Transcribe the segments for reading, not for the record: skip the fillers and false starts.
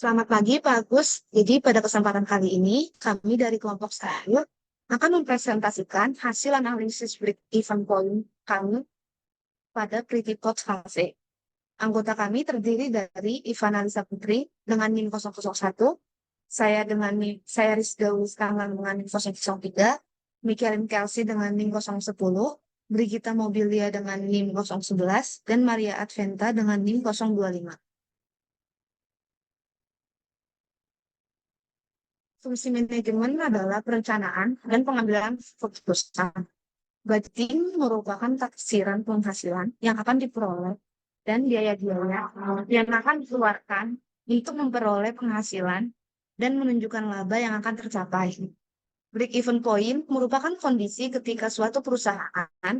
Selamat pagi, Pak Agus. Jadi pada kesempatan kali ini, kami dari kelompok saya akan mempresentasikan hasil analisis break even point kami pada Pretty Pot Cafe. Anggota kami terdiri dari Ivana Lisa Putri dengan NIM 001, saya Rizda Wiskangan dengan NIM 003, Mikaelin Kelsey dengan NIM 010, Brigita Mobilia dengan NIM 011, dan Maria Adventa dengan NIM 025. Fungsi manajemen adalah perencanaan dan pengambilan keputusan. Budgeting merupakan taksiran penghasilan yang akan diperoleh dan biaya-biaya yang akan dikeluarkan untuk memperoleh penghasilan dan menunjukkan laba yang akan tercapai. Break-even point merupakan kondisi ketika suatu perusahaan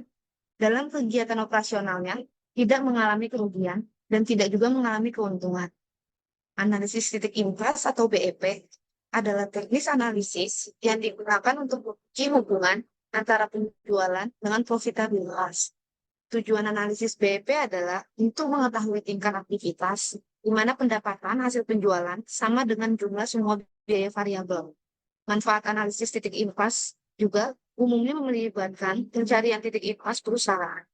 dalam kegiatan operasionalnya tidak mengalami kerugian dan tidak juga mengalami keuntungan. Analisis titik impas atau BEP adalah teknis analisis yang digunakan untuk menguji hubungan antara penjualan dengan profitabilitas. Tujuan analisis BEP adalah untuk mengetahui tingkat aktivitas, di mana pendapatan hasil penjualan sama dengan jumlah semua biaya variabel. Manfaat analisis titik impas juga umumnya melibatkan pencarian titik impas perusahaan.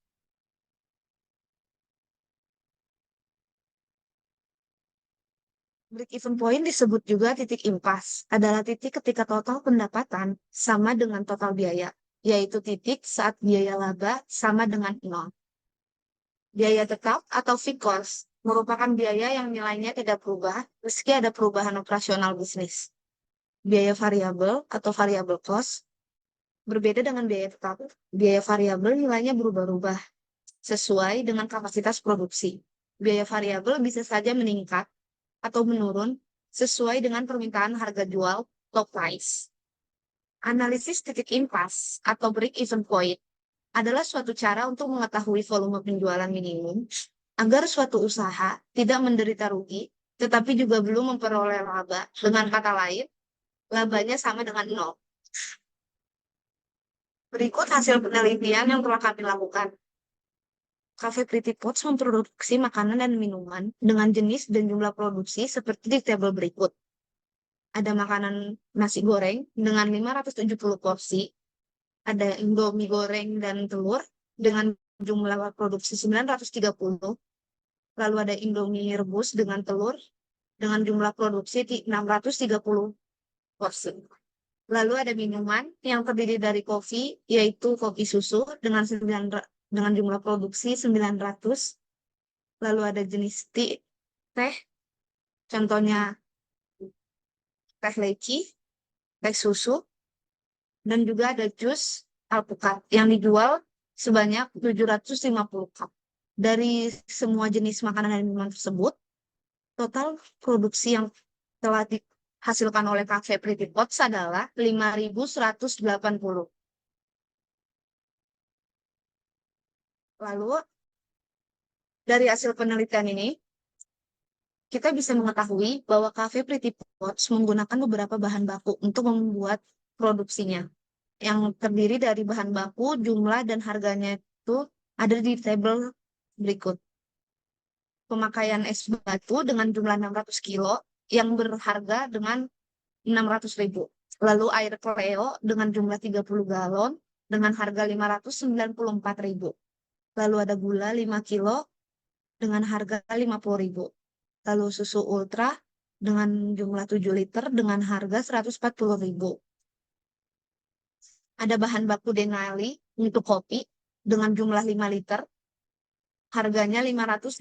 Break-even point disebut juga titik impas, adalah titik ketika total pendapatan sama dengan total biaya, yaitu titik saat biaya laba sama dengan nol. Biaya tetap atau fixed cost merupakan biaya yang nilainya tidak berubah meski ada perubahan operasional bisnis. Biaya variabel atau variable cost berbeda dengan biaya tetap. Biaya variabel nilainya berubah-ubah sesuai dengan kapasitas produksi. Biaya variabel bisa saja meningkat atau menurun sesuai dengan permintaan harga jual top price. Analisis titik impas atau break-even point adalah suatu cara untuk mengetahui volume penjualan minimum agar suatu usaha tidak menderita rugi, tetapi juga belum memperoleh laba. Dengan kata lain, labanya sama dengan nol. Berikut hasil penelitian yang telah kami lakukan. Cafe Pretty Pots memproduksi makanan dan minuman dengan jenis dan jumlah produksi seperti di tabel berikut. Ada makanan nasi goreng dengan 570 porsi, ada Indomie goreng dan telur dengan jumlah produksi 930, lalu ada Indomie rebus dengan telur dengan jumlah produksi 630 porsi. Lalu ada minuman yang terdiri dari kopi, yaitu kopi susu dengan jumlah produksi 900. Lalu ada jenis teh, contohnya teh leci, teh susu, dan juga ada jus alpukat yang dijual sebanyak 750 cup. Dari semua jenis makanan dan minuman tersebut, total produksi yang telah dihasilkan oleh Cafe Pretty Pots adalah 5.180. Lalu, dari hasil penelitian ini, kita bisa mengetahui bahwa Cafe Pretty Pots menggunakan beberapa bahan baku untuk membuat produksinya, yang terdiri dari bahan baku, jumlah, dan harganya itu ada di tabel berikut. Pemakaian es batu dengan jumlah 600 kilo yang berharga dengan 600.000. Lalu air Cleo dengan jumlah 30 galon dengan harga 594.000. Lalu ada gula 5 kilo dengan harga 50.000. Lalu susu ultra dengan jumlah 7 liter dengan harga 140.000. Ada bahan baku Denali untuk kopi dengan jumlah 5 liter, harganya 525.000.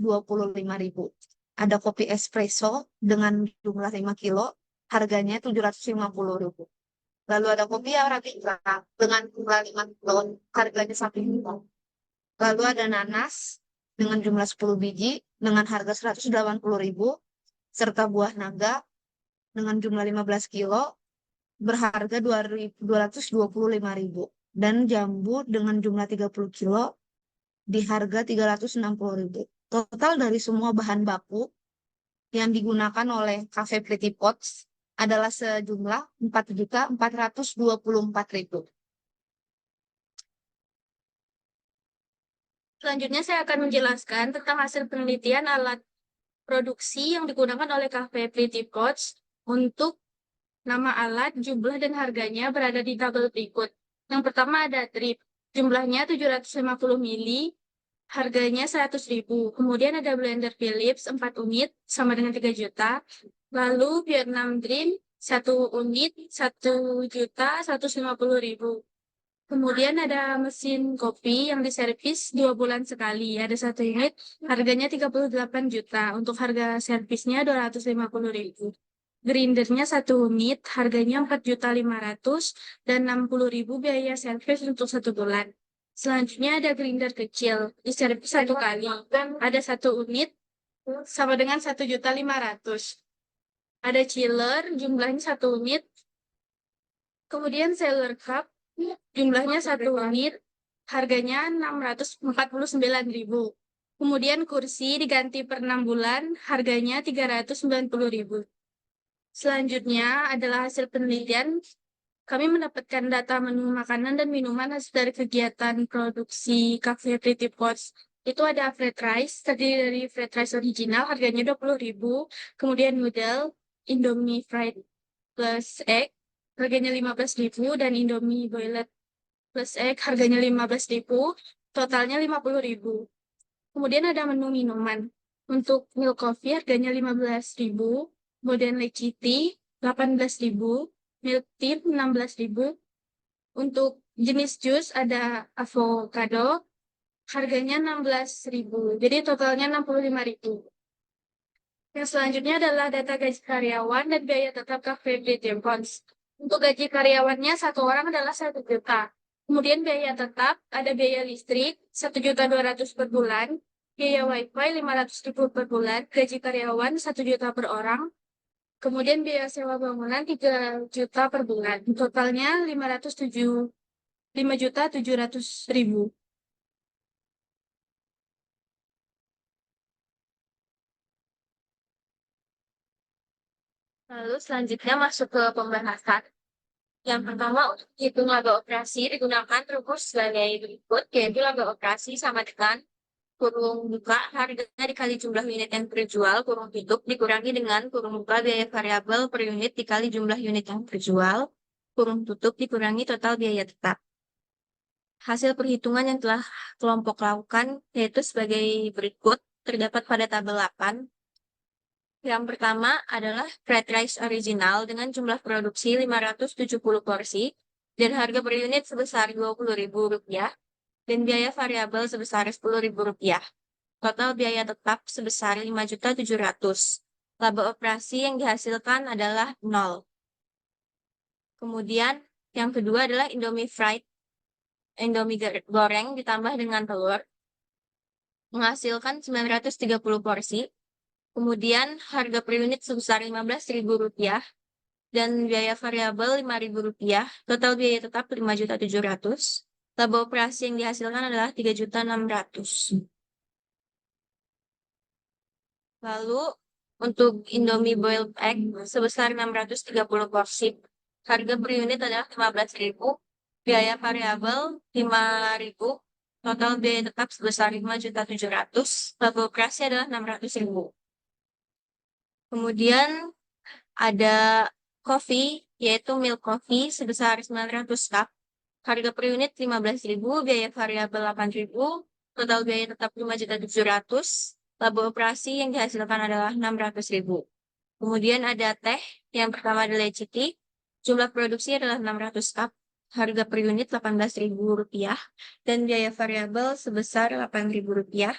Ada kopi espresso dengan jumlah 5 kilo, harganya 750.000. Lalu ada kopi Arabica dengan jumlah 5 kilo, harganya 1 juta. Lalu ada nanas dengan jumlah 10 biji dengan harga 180.000, serta buah naga dengan jumlah 15 kilo berharga 225.000, dan jambu dengan jumlah 30 kilo di harga 360.000. Total dari semua bahan baku yang digunakan oleh Cafe Pretty Pots adalah sejumlah 4.424.000. Selanjutnya saya akan menjelaskan tentang hasil penelitian alat produksi yang digunakan oleh Cafe Pretty Pots untuk nama alat, jumlah, dan harganya berada di tabel berikut. Yang pertama ada drip, jumlahnya 750 mili, harganya 100.000. Kemudian ada blender Philips 4 unit sama dengan 3 juta. Lalu Vietnam Dream 1 unit 1.150.000. Kemudian ada mesin kopi yang diservis 2 bulan sekali. Ada 1 unit, harganya 38 juta. Untuk harga servisnya 250.000. Grindernya 1 unit, harganya 4.500.000 dan 60.000 biaya servis untuk 1 bulan. Selanjutnya ada grinder kecil, diservis 1 kali. Ada 1 unit, sama dengan 1.500.000. Ada chiller, jumlahnya 1 unit. Kemudian seller cup, jumlahnya 1 unit, harganya 649.000. Kemudian kursi diganti per 6 bulan, harganya 390.000. Selanjutnya adalah hasil penelitian. Kami mendapatkan data menu makanan dan minuman hasil dari kegiatan produksi Cafe Pretty Pots. Itu ada fried rice, terdiri dari fried rice original, harganya 20.000. Kemudian noodle, Indomie fried plus egg, harganya 15.000. Dan Indomie boiled plus egg, harganya 15.000. Totalnya 50.000. Kemudian ada menu minuman. Untuk milk coffee harganya 15.000. Kemudian leci tea 18.000. Milk tea 16.000. Untuk jenis jus ada avocado, harganya 16.000. Jadi totalnya 65.000. Yang selanjutnya adalah data gaji karyawan dan biaya tetap Cafe Pretty Pots. Untuk gaji karyawannya 1 orang adalah 1 juta. Kemudian biaya tetap ada biaya listrik 1.200.000 per bulan, biaya wifi 500.000 per bulan, gaji karyawan 1 juta per orang. Kemudian biaya sewa bangunan 3 juta per bulan. Totalnya 5.700.000. Lalu selanjutnya masuk ke pembahasan. Yang pertama, untuk hitung laba operasi digunakan rumus sebagai berikut, yaitu laba operasi sama dengan kurung buka harga dikali jumlah unit yang terjual, kurung tutup dikurangi dengan kurung buka biaya variabel per unit dikali jumlah unit yang terjual, kurung tutup dikurangi total biaya tetap. Hasil perhitungan yang telah kelompok lakukan yaitu sebagai berikut, terdapat pada tabel 8. Yang pertama adalah fried rice original dengan jumlah produksi 570 porsi dan harga per unit sebesar Rp20.000 dan biaya variabel sebesar Rp10.000. Total biaya tetap sebesar 5.700.000. Laba operasi yang dihasilkan adalah 0. Kemudian yang kedua adalah Indomie goreng ditambah dengan telur menghasilkan 930 porsi. Kemudian harga per unit sebesar Rp15.000 dan biaya variabel Rp5.000. Total biaya tetap 5.700.000. Laba operasi yang dihasilkan adalah 3.600.000. Lalu untuk Indomie boiled egg sebesar 630 porsi. Harga per unit adalah 15.000. Biaya variabel 5.000. Total biaya tetap sebesar 5.700.000. Laba operasi adalah 600.000. Kemudian ada coffee, yaitu milk coffee sebesar 900 cup. Harga per unit 15.000, biaya variabel 8.000, total biaya tetap 5.700.000. Laba operasi yang dihasilkan adalah 600.000. Kemudian ada teh, yang pertama adalah leci tea. Jumlah produksi adalah 600 cup. Harga per unit Rp18.000 dan biaya variabel sebesar Rp8.000.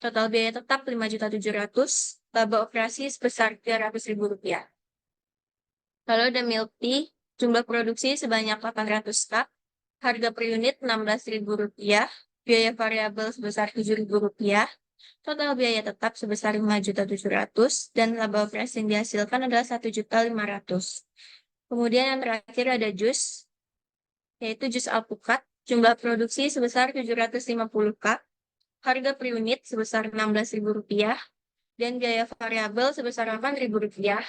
Total biaya tetap 5.700.000. Laba operasi sebesar Rp300.000. Lalu ada milk tea, jumlah produksi sebanyak 800 cup, harga per unit Rp16.000, biaya variabel sebesar Rp7.000, total biaya tetap sebesar 5.700.000 dan laba operasi yang dihasilkan adalah 1.500.000. Kemudian yang terakhir ada jus, yaitu jus alpukat, jumlah produksi sebesar 750 cup, harga per unit sebesar Rp16.000 dan biaya variabel sebesar Rp8.000.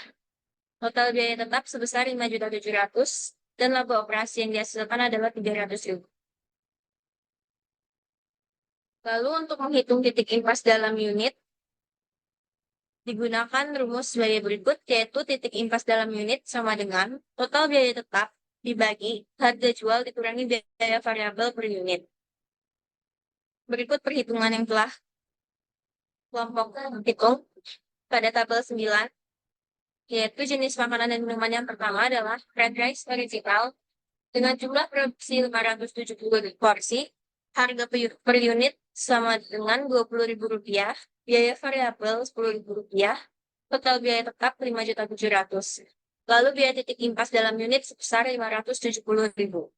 Total biaya tetap sebesar 5.700.000 dan laba operasi yang dihasilkan adalah 300.000. Lalu untuk menghitung titik impas dalam unit, Digunakan rumus sebagai berikut, yaitu titik impas dalam unit sama dengan total biaya tetap dibagi harga jual dikurangi biaya variabel per unit. Berikut perhitungan yang telah kelompok hitung pada tabel 9, yaitu jenis makanan dan minuman yang pertama adalah fried rice original dengan jumlah produksi 570 porsi, harga per unit sama dengan Rp20.000, biaya variabel Rp10.000, total biaya tetap Rp5.700.000. Lalu biaya titik impas dalam unit sebesar Rp570.000.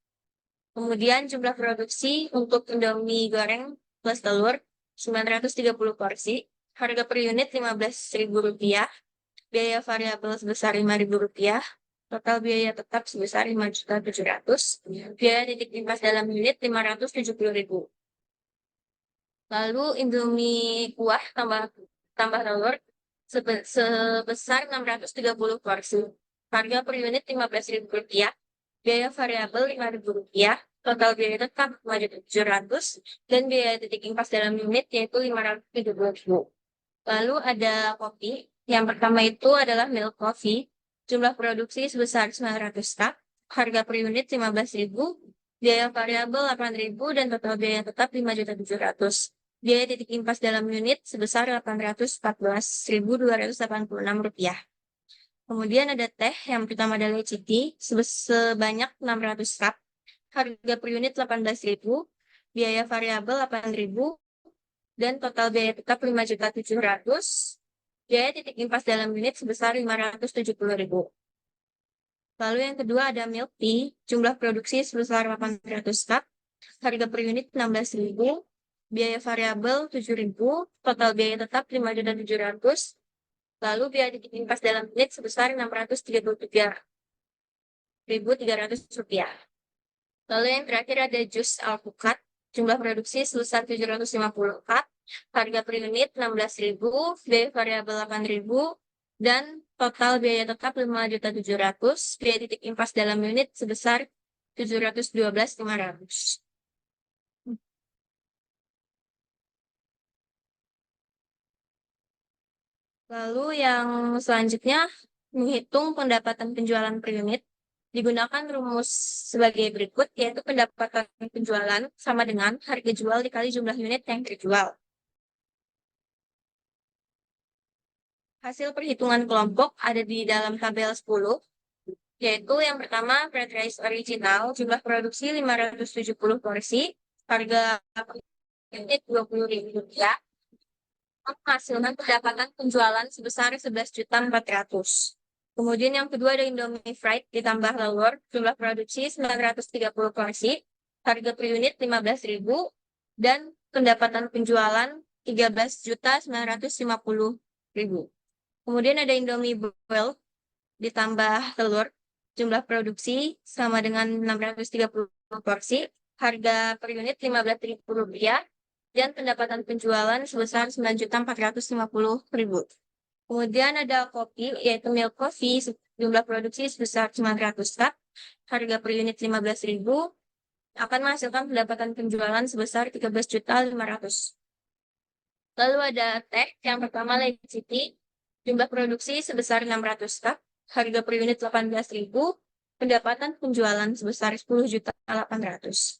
Kemudian jumlah produksi untuk Indomie goreng plus telur 930 porsi, harga per unit Rp15.000, biaya variabel sebesar Rp5.000, total biaya tetap sebesar Rp5.700.000, biaya titik impas dalam unit Rp570.000. Lalu Indomie kuah tambah telur sebesar 630 porsi. Harga per unit Rp15.000, biaya variabel Rp5.000, total biaya tetap Rp5.700.000, dan biaya titik impas dalam unit yaitu Rp530.000. Lalu ada kopi. Yang pertama itu adalah milk coffee. Jumlah produksi sebesar 900 cup. Harga per unit Rp15.000, biaya variabel Rp8.000, dan total biaya tetap Rp5.700.000. Biaya titik impas dalam unit sebesar Rp814.286. Kemudian ada teh, yang pertama adalah tea sebanyak 600 cup. Harga per unit Rp18.000, biaya variabel Rp8.000, dan total biaya tetap Rp5.700.000. Biaya titik impas dalam unit sebesar Rp570.000. Lalu yang kedua ada milk tea, jumlah produksi sebesar 800 cup. Harga per unit Rp16.000, biaya variabel Rp7.000, total biaya tetap Rp5.700.000. Lalu biaya titik impas dalam unit sebesar Rp633.300. Lalu yang terakhir ada jus alpukat, jumlah produksi sebesar 750 cup, harga per unit Rp16.000, biaya variabel Rp8.000, dan total biaya tetap Rp5.700.000, biaya titik impas dalam unit sebesar Rp712.500. Lalu yang selanjutnya, menghitung pendapatan penjualan per unit. Digunakan rumus sebagai berikut, yaitu pendapatan penjualan sama dengan harga jual dikali jumlah unit yang terjual. Hasil perhitungan kelompok ada di dalam tabel 10, yaitu yang pertama fried rice original, jumlah produksi 570 porsi, harga per unit Rp20.000, menghasilkan pendapatan penjualan sebesar 11.400.000. Kemudian yang kedua ada Indomie Fried ditambah telur, jumlah produksi 930 porsi, harga per unit Rp15.000, dan pendapatan penjualan Rp13.950.000. Kemudian ada Indomie Boil ditambah telur, jumlah produksi sama dengan 630 porsi, harga per unit Rp15.000, dan pendapatan penjualan sebesar Rp9.450.000. Kemudian ada kopi, yaitu milk coffee, jumlah produksi sebesar 900 cup, harga per unit Rp15.000, akan menghasilkan pendapatan penjualan sebesar Rp13.500.000. Lalu ada teh, yang pertama Leci Tea, jumlah produksi sebesar 600 cup, harga per unit Rp18.000, pendapatan penjualan sebesar Rp10.800.000.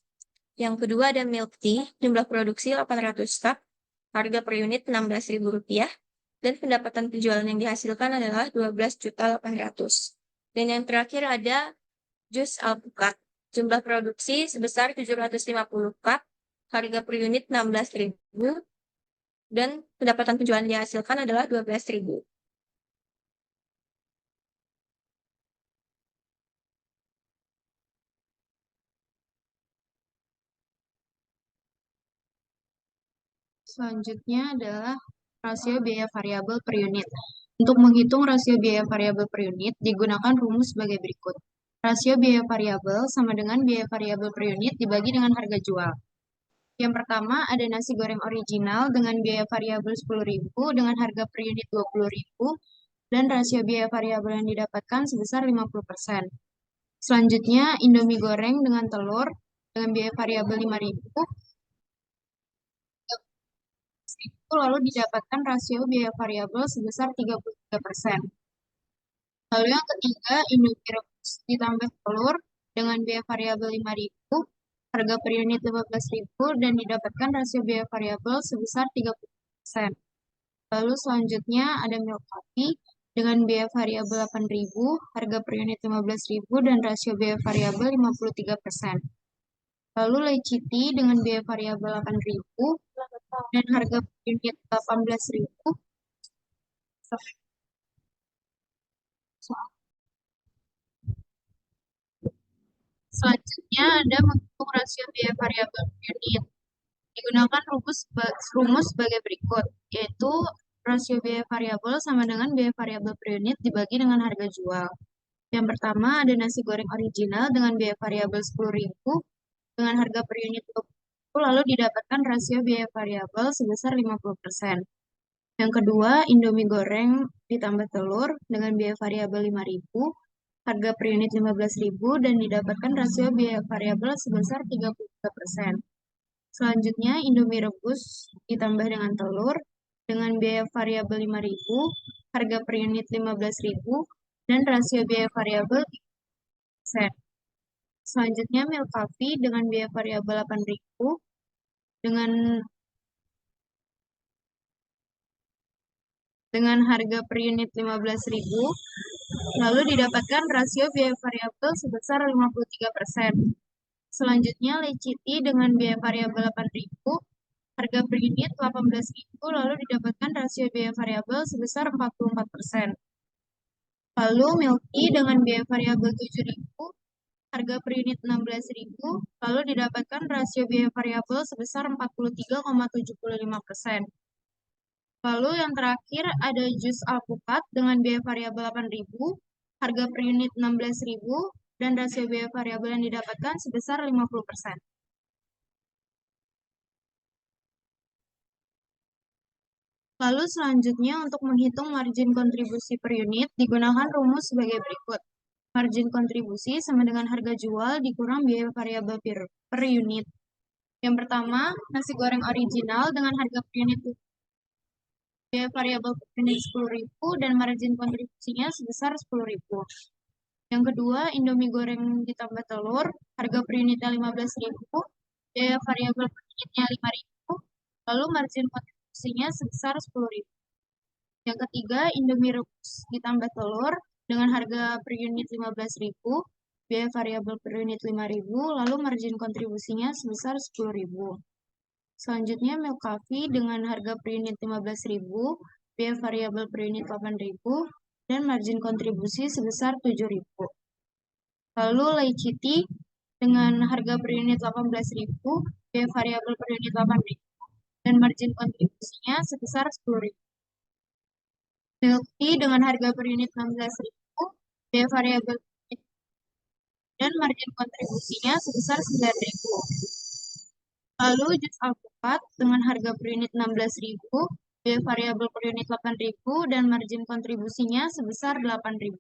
Yang kedua ada milk tea, jumlah produksi 800 cup, harga per unit Rp16.000, dan pendapatan penjualan yang dihasilkan adalah Rp12.800.000. Dan yang terakhir ada jus alpukat, jumlah produksi sebesar 750 cup, harga per unit Rp16.000, dan pendapatan penjualan yang dihasilkan adalah Rp12.000. Selanjutnya adalah rasio biaya variabel per unit. Untuk menghitung rasio biaya variabel per unit, digunakan rumus sebagai berikut. Rasio biaya variabel sama dengan biaya variabel per unit dibagi dengan harga jual. Yang pertama ada nasi goreng original dengan biaya variabel Rp10.000 dengan harga per unit Rp20.000 dan rasio biaya variabel yang didapatkan sebesar 50%. Selanjutnya Indomie goreng dengan telur dengan biaya variabel Rp5.000 lalu didapatkan rasio biaya variabel sebesar 33%. Lalu yang ketiga, Indomie rebus ditambah telur dengan biaya variabel 5.000, harga per unit 15.000 dan didapatkan rasio biaya variabel sebesar 30%. Lalu selanjutnya ada milk coffee dengan biaya variabel 8.000, harga per unit 15.000 dan rasio biaya variabel 53%. Lalu leci tea dengan biaya variabel 8.000 dan harga per unit 18.000. Selanjutnya ada menghitung rasio biaya variabel per unit. Digunakan rumus sebagai berikut, yaitu rasio biaya variabel sama dengan biaya variabel per unit dibagi dengan harga jual. Yang pertama ada nasi goreng original dengan biaya variabel 10.000 dengan harga per unit 20.000, lalu didapatkan rasio biaya variabel sebesar 50%. Yang kedua, Indomie goreng ditambah telur dengan biaya variabel 5.000, harga per unit 15.000 dan didapatkan rasio biaya variabel sebesar 33%. Selanjutnya, Indomie rebus ditambah dengan telur dengan biaya variabel 5.000, harga per unit 15.000 dan rasio biaya variabel 3%. Selanjutnya, milk coffee dengan biaya variabel 8.000 dengan harga per unit 15.000, lalu didapatkan rasio biaya variabel sebesar 53%. Selanjutnya, leci tea dengan biaya variabel 8.000, harga per unit 18.000, lalu didapatkan rasio biaya variabel sebesar 44%. Lalu milk tea dengan biaya variabel 7.000, harga per unit 16.000, lalu didapatkan rasio biaya variabel sebesar 43,75%. Lalu yang terakhir ada jus alpukat dengan biaya variabel 8.000, harga per unit 16.000, dan rasio biaya variabel yang didapatkan sebesar 50%. Lalu selanjutnya untuk menghitung margin kontribusi per unit digunakan rumus sebagai berikut. Margin kontribusi sama dengan harga jual dikurang biaya variabel per unit. Yang pertama, nasi goreng original dengan harga per unit biaya variabel per unit 10.000 dan margin kontribusinya sebesar 10.000. Yang kedua, Indomie goreng ditambah telur, harga per unitnya 15.000, biaya variabel per unitnya 5.000, lalu margin kontribusinya sebesar 10.000. Yang ketiga, Indomie rebus ditambah telur dengan harga per unit 15.000, biaya variabel per unit 5.000, lalu margin kontribusinya sebesar 10.000. Selanjutnya, milk coffee dengan harga per unit 15.000, biaya variabel per unit 8.000, dan margin kontribusi sebesar 7.000. Lalu leci tea dengan harga per unit 18.000, biaya variabel per unit 8.000, dan margin kontribusinya sebesar 10.000. Milk tea dengan harga per unit 16.000, biaya variabel dan margin kontribusinya sebesar 9.000. Lalu jus alpukat dengan harga per unit 16.000, biaya variabel per unit 8.000 dan margin kontribusinya sebesar 8.000.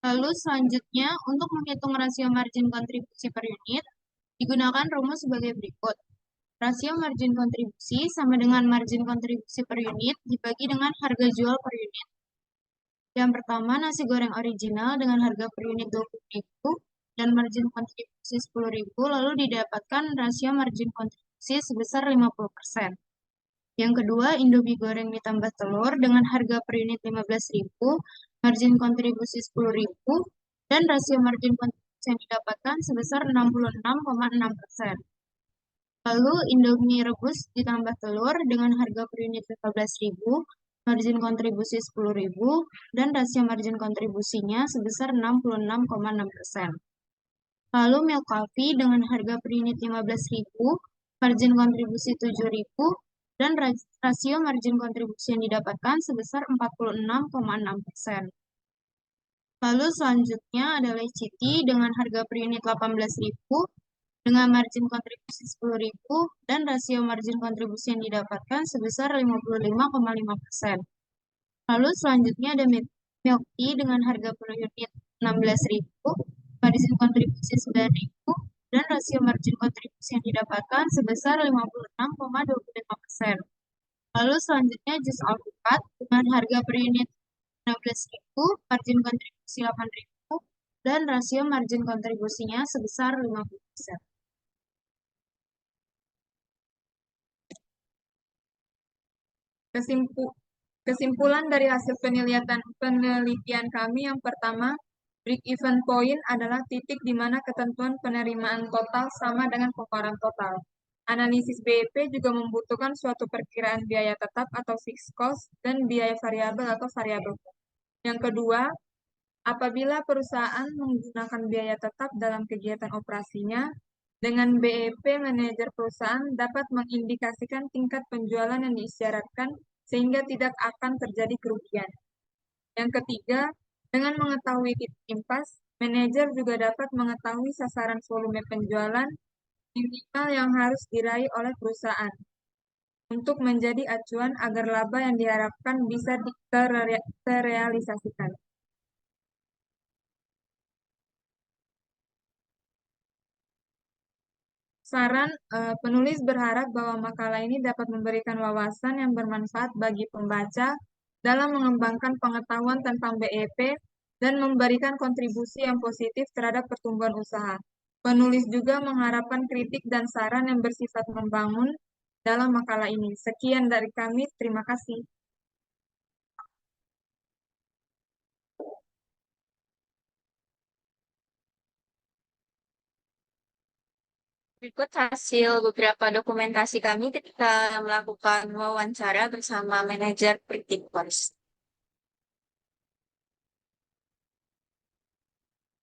Lalu selanjutnya untuk menghitung rasio margin kontribusi per unit digunakan rumus sebagai berikut. Rasio margin kontribusi sama dengan margin kontribusi per unit dibagi dengan harga jual per unit. Yang pertama, nasi goreng original dengan harga per unit 20.000 dan margin kontribusi 10.000, lalu didapatkan rasio margin kontribusi sebesar 50%. Yang kedua, Indomie goreng ditambah telur dengan harga per unit 15.000, margin kontribusi 10.000, dan rasio margin kontribusi yang didapatkan sebesar 66,6%. Lalu Indomie rebus ditambah telur dengan harga per unit 15.000, margin kontribusi 10.000, dan rasio margin kontribusinya sebesar 66,6%. Lalu milk coffee dengan harga per unit 15.000, margin kontribusi 7.000, dan rasio margin kontribusi yang didapatkan sebesar 46,6%. Lalu selanjutnya ada leci tea dengan harga per unit 18.000, dengan margin kontribusi 10.000 dan rasio margin kontribusi yang didapatkan sebesar 55,5%. Lalu selanjutnya ada milk tea dengan harga per unit 16.000, margin kontribusi 9.000, dan rasio margin kontribusi yang didapatkan sebesar 56,25%. Lalu selanjutnya jus alpukat dengan harga per unit 16.000, margin kontribusi 8.000, dan rasio margin kontribusinya sebesar 50%. Kesimpulan dari hasil penelitian kami yang pertama, break-even point adalah titik di mana ketentuan penerimaan total sama dengan pengeluaran total. Analisis BEP juga membutuhkan suatu perkiraan biaya tetap atau fixed cost dan biaya variabel atau variable cost. Yang kedua, apabila perusahaan menggunakan biaya tetap dalam kegiatan operasinya, dengan BEP manajer perusahaan dapat mengindikasikan tingkat penjualan yang diisyaratkan sehingga tidak akan terjadi kerugian. Yang ketiga, dengan mengetahui titik impas, manajer juga dapat mengetahui sasaran volume penjualan minimal yang harus diraih oleh perusahaan untuk menjadi acuan agar laba yang diharapkan bisa terrealisasikan. Saran, penulis berharap bahwa makalah ini dapat memberikan wawasan yang bermanfaat bagi pembaca dalam mengembangkan pengetahuan tentang BEP dan memberikan kontribusi yang positif terhadap pertumbuhan usaha. Penulis juga mengharapkan kritik dan saran yang bersifat membangun dalam makalah ini. Sekian dari kami, terima kasih. Berikut hasil beberapa dokumentasi kami ketika melakukan wawancara bersama manajer Pretty Course.